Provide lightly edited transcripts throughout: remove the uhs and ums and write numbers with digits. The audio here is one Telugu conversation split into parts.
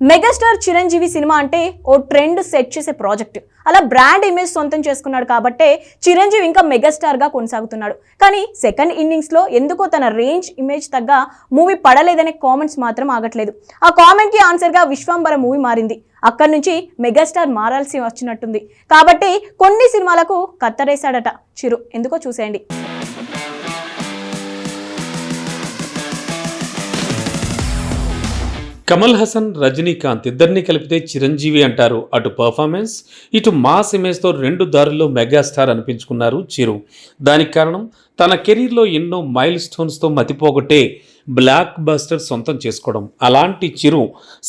మెగాస్టార్ చిరంజీవి సినిమా అంటే ఓ ట్రెండ్ సెట్ చేసే ప్రాజెక్ట్. అలా బ్రాండ్ ఇమేజ్ సొంతం చేసుకున్నాడు కాబట్టే చిరంజీవి ఇంకా మెగాస్టార్ గా కొనసాగుతున్నాడు. కానీ సెకండ్ ఇన్నింగ్స్ లో ఎందుకో తన రేంజ్ ఇమేజ్ తగ్గ మూవీ పడలేదనే కామెంట్స్ మాత్రం ఆగట్లేదు. ఆ కామెంట్ కి ఆన్సర్ గా విశ్వంబర మూవీ మారింది. అక్కడి నుంచి మెగాస్టార్ మారాల్సి వచ్చినట్టుంది. కాబట్టి కొన్ని సినిమాలకు కత్తరేశాడట చిరు. ఎందుకో చూసేయండి. కమల్ హాసన్, రజనీకాంత్ ఇద్దరిని కలిపితే చిరంజీవి అంటారు. అటు పర్ఫార్మెన్స్, ఇటు మాస్ ఇమేజ్తో రెండు దారుల్లో మెగాస్టార్ అనిపించుకున్నారు చిరు. దానికి కారణం తన కెరీర్లో ఎన్నో మైల్ స్టోన్స్తో మతిపోగొట్టే బ్లాక్ బస్టర్ సొంతం చేసుకోవడం. అలాంటి చిరు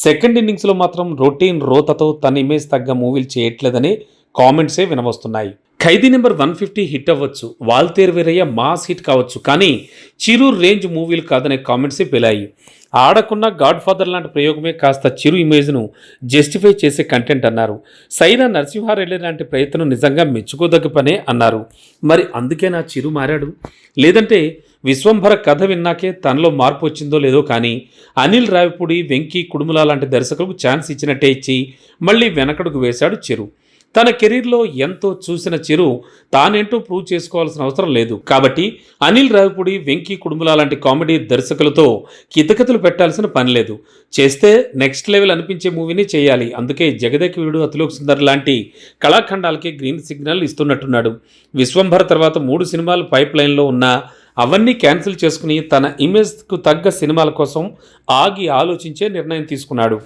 సెకండ్ ఇన్నింగ్స్లో మాత్రం రొటీన్ రోతతో తన ఇమేజ్ తగ్గ మూవీలు చేయట్లేదనే కామెంట్సే వినవస్తున్నాయి. ఖైదీ నెంబర్ 150 హిట్ అవ్వచ్చు, వాల్తేరు వీరయ్య మాస్ హిట్ కావచ్చు, కానీ చిరు రేంజ్ మూవీలు కాదనే కామెంట్సే పేలాయి. ఆడకున్న గాడ్ ఫాదర్ లాంటి ప్రయోగమే కాస్త చిరు ఇమేజ్ను జస్టిఫై చేసే కంటెంట్ అన్నారు. సైరా నరసింహారెడ్డి లాంటి ప్రయత్నం నిజంగా మెచ్చుకోదగ్గ పనే అన్నారు. మరి అందుకే నా చిరు మారాడు, లేదంటే విశ్వంభర కథ విన్నాకే తనలో మార్పు వచ్చిందో లేదో, కానీ అనిల్ రావిపూడి, వెంకీ కుడుముల లాంటి దర్శకులకు ఛాన్స్ ఇచ్చినట్టే ఇచ్చి మళ్ళీ వెనకడుగు వేశాడు చిరు. తన కెరీర్లో ఎంతో చూసిన చిరు తానేంటో ప్రూవ్ చేసుకోవాల్సిన అవసరం లేదు. కాబట్టి అనిల్ రావిపూడి, వెంకీ కుడుముల లాంటి కామెడీ దర్శకులతో కితకితలు పెట్టాల్సిన పని లేదు. చేస్తే నెక్స్ట్ లెవెల్ అనిపించే మూవీని చేయాలి. అందుకే జగదేక వీరుడు, అతిలోక్ సుందర్ లాంటి కళాఖండాలకి గ్రీన్ సిగ్నల్ ఇస్తున్నట్టున్నాడు. విశ్వంభర తర్వాత 3 సినిమాలు పైప్ లైన్లో ఉన్నా అవన్నీ క్యాన్సిల్ చేసుకుని తన ఇమేజ్కు తగ్గ సినిమాల కోసం ఆగి ఆలోచించే నిర్ణయం తీసుకున్నాడు.